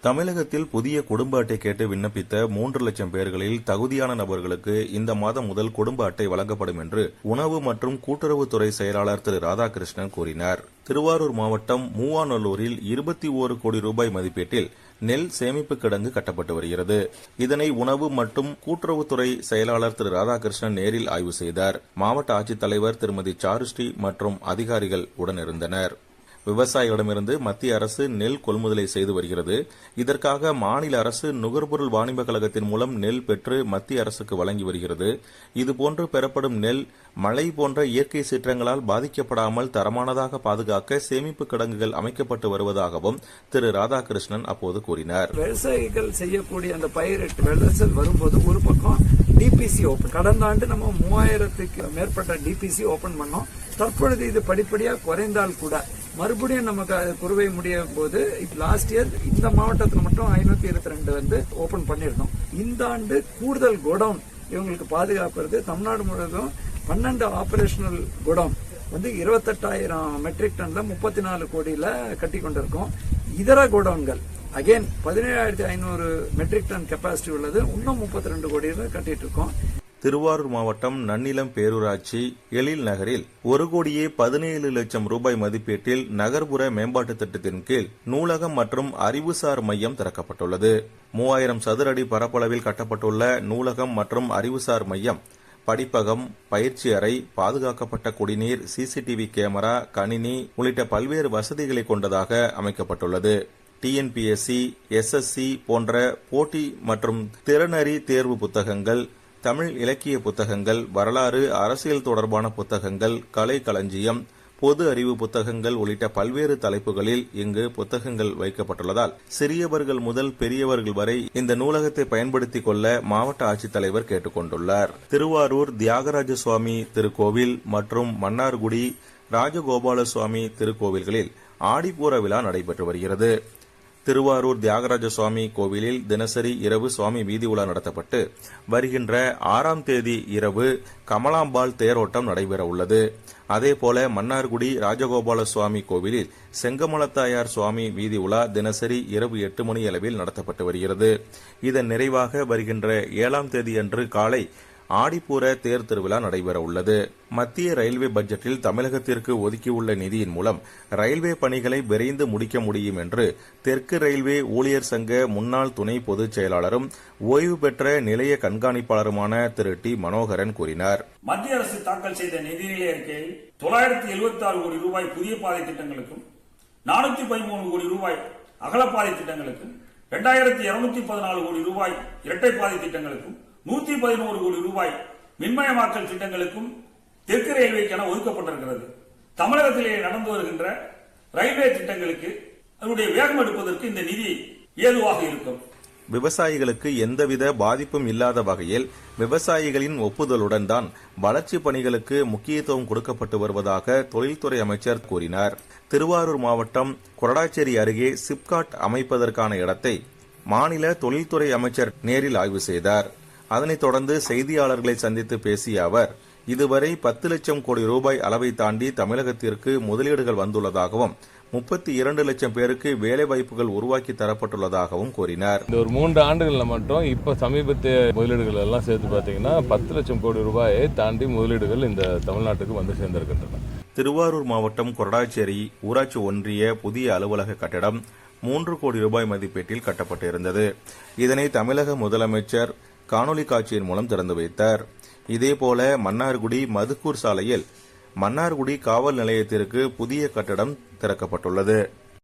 தமிழகத்தில் புதிய குடும்ப அட்டை கேட்டு விண்ணப்பித்த 3 லட்சம் பேர்களில் தகுதியான நபர்களுக்கு இந்த மாதம் முதல் குடும்ப அட்டை வழங்கப்படும் என்று உணவு மற்றும் கூட்டுறவுத்துறை செயலாளர் திரு ராதாகிருஷ்ணன் கூறினார். திருவாரூர் மாவட்டம் மூவாநல்லூரில் 21 கோடி ரூபாய் மதிப்பீட்டில் நெல் சேமிப்பு கிடங்கு கட்டப்பட்டு வருகிறது. இதனை உணவு மற்றும் கூட்டுறவுத்துறை செயலாளர் திரு ராதாகிருஷ்ணன் நேரில் ஆய்வு செய்தார். மாவட்ட ஆட்சித்தலைவர் திருமதி சாருஸ்ரீ மற்றும் அதிகாரிகள் உடனிருந்தனர். விவசாயிகளிடமிருந்து மத்திய அரசு நெல் கொள்முதலை செய்து வருகிறது. இதற்காக மாநில அரசு நுகர்பொருள் வாணிப கழகத்தின் மூலம் நெல் பெற்று மத்திய அரசுக்கு வழங்கி வருகிறது. இதுபோன்று பெறப்படும் நெல் மழை போன்ற இயற்கை சீற்றங்களால் பாதிக்கப்படாமல் தரமானதாக பாதுகாக்க சேமிப்பு கிடங்குகள் அமைக்கப்பட்டு வருவதாகவும் திரு ராதாகிருஷ்ணன் அப்போது கூறினார். விவசாயிகள் செய்யக்கூடிய அந்த பயிரிட்டு வெள்ளச்சல் வரும்போது ஒரு பக்கம் டிபிசி ஓபன், கடந்த ஆண்டு நம்ம 3000க்கு மேற்பட்ட டிபிசி ஓபன் பண்ணோம். தற்பொழுது இது படிப்படியாக குறைந்தால் கூட மறுபடியும் நமக்கு குறுவை முடியும் போது லாஸ்ட் இயர் இந்த மாவட்டத்தில் மட்டும் 522 வந்து ஓபன் பண்ணிருந்தோம். இந்த ஆண்டு கூடுதல் கோடவுன் இவங்களுக்கு பாதுகாப்பு தமிழ்நாடு முழுவதும் 12 ஆபரேஷனல் கோடவுன் வந்து 28,000 மெட்ரிக் டன்ல 34 கோடியில கட்டி கொண்டிருக்கோம். இதர கோடவுன்கள் அகைன் 17,500 மெட்ரிக் டன் கெப்பாசிட்டி உள்ளது, இன்னும் 32 கோடியில கட்டிட்டு இருக்கோம். திருவாரூர் மாவட்டம் நன்னிலம் பேரூராட்சி எழில் நகரில் 1 கோடியே 17 லட்சம் ரூபாய் மதிப்பீட்டில் நகர்ப்புற மேம்பாட்டு திட்டத்தின் கீழ் நூலகம் மற்றும் அறிவுசார் மையம் திறக்கப்பட்டுள்ளது. 3000 சதுர அடி பரப்பளவில் கட்டப்பட்டுள்ள நூலகம் மற்றும் அறிவுசார் மையம் படிப்பகம், பயிற்சி அறை, பாதுகாக்கப்பட்ட குடிநீர், சிசிடிவி கேமரா, கணினி உள்ளிட்ட பல்வேறு வசதிகளை கொண்டதாக அமைக்கப்பட்டுள்ளது. டிஎன்பிஎஸ்சி, எஸ்எஸ்சி போன்ற போட்டி மற்றும் திறனறி தேர்வு புத்தகங்கள், தமிழ் இலக்கிய புத்தகங்கள், வரலாறு, அரசியல் தொடர்பான புத்தகங்கள், கலை களஞ்சியம், பொது அறிவு புத்தகங்கள் உள்ளிட்ட பல்வேறு தலைப்புகளில் இங்கு புத்தகங்கள் வைக்கப்பட்டுள்ளதால் சிறியவர்கள் முதல் பெரியவர்கள் வரை இந்த நூலகத்தை பயன்படுத்திக் கொள்ள மாவட்ட ஆட்சித்தலைவர் கேட்டுக் கொண்டுள்ளார். திருவாரூர் தியாகராஜ சுவாமி திருக்கோவில் மற்றும் மன்னார்குடி ராஜகோபால சுவாமி திருக்கோவில்களில் ஆடிப்பூர விழா நடைபெற்று வருகிறது. திருவாரூர் தியாகராஜ சுவாமி கோவிலில் தினசரி இரவு சுவாமி வீதி உலா நடத்தப்பட்டு வருகின்ற 6ஆம் தேதி இரவு கமலாம்பாள் தேரோட்டம் நடைபெற உள்ளது. அதேபோல மன்னார்குடி ராஜகோபால சுவாமி கோவிலில் செங்கமலத்தாயார் சுவாமி வீதி உலா தினசரி இரவு 8 மணி அளவில் நடத்தப்பட்டு வருகிறது. இதன் நிறைவாக வருகின்ற 7ஆம் தேதியன்று காலை ஆடிப்பூர தேர் திருவிழா நடைபெற உள்ளது. மத்திய ரயில்வே பட்ஜெட்டில் தமிழகத்திற்கு ஒதுக்கியுள்ள நிதியின் மூலம் ரயில்வே பணிகளை விரைந்து முடிக்க முடியும் என்று தெற்கு ரயில்வே ஊழியர் சங்க முன்னாள் துணை பொதுச் செயலாளரும் ஓய்வு பெற்ற நிலைய கண்காணிப்பாளருமான திரு டி மனோகரன் கூறினார். மத்திய அரசு தாக்கல் செய்த நிதிநிலை அறிக்கையில் 976 கோடி ரூபாய் புதிய பாதை திட்டங்களுக்கும் 413 கோடி ரூபாய் அகலப்பாதை திட்டங்களுக்கும் 2214 கோடி ரூபாய் இரட்டை பாதை திட்டங்களுக்கும் 111 கோடி ரூபாய் மின்மயமாக்கல் திட்டங்களுக்கும் தெற்கு ரயில்வேக்கென ஒதுக்கப்பட்டிருக்கிறது. தமிழகத்திலே நடந்து வருகின்ற ரயில்வே திட்டங்களுக்கு அதனுடைய வேகம் எடுப்பதற்கு இந்த நிதி ஏதுவாக இருக்கும். விவசாயிகளுக்கு எந்தவித பாதிப்பும் இல்லாத வகையில் விவசாயிகளின் ஒப்புதலுடன் தான் வளர்ச்சி பணிகளுக்கு முக்கியத்துவம் கொடுக்கப்பட்டு வருவதாக தொழில்துறை அமைச்சர் கூறினார். திருவாரூர் மாவட்டம் கொரடாச்சேரி அருகே சிப்காட் அமைப்பதற்கான இடத்தை மாநில தொழில்துறை அமைச்சர் நேரில் ஆய்வு செய்தார். அதனைத் தொடர்ந்து செய்தியாளர்களை சந்தித்து பேசிய அவர், இதுவரை 10 லட்சம் கோடி ரூபாய் அளவை தாண்டி தமிழகத்திற்கு முதலீடுகள் வந்துள்ளதாகவும் 32 லட்சம் பேருக்கு வேலை வாய்ப்புகள் உருவாக்கி தரப்பட்டுள்ளதாகவும் கூறினார். இந்த ஒரு 3 ஆண்டுகள்ல மட்டும் இப்ப சமீபத்திய முதலீடுகள் எல்லாம் சேர்த்து பார்த்தீங்கன்னா 10 லட்சம் கோடி ரூபாயை தாண்டி முதலீடுகள் இந்த தமிழ்நாட்டுக்கு வந்து சேர்ந்திருக்கின்றன. திருவாரூர் மாவட்டம் கொரடாச்சேரி ஊராட்சி ஒன்றிய புதிய அலுவலக கட்டடம் 3 கோடி ரூபாய் மதிப்பீட்டில் கட்டப்பட்டிருந்தது. இதனை தமிழக முதலமைச்சர் காணொலி காட்சியின் மூலம் திறந்து வைத்தார். இதேபோல மன்னார்குடி மதுக்கூர் சாலையில் மன்னார்குடி காவல் நிலையத்திற்கு புதிய கட்டடம் திறக்கப்பட்டுள்ளது.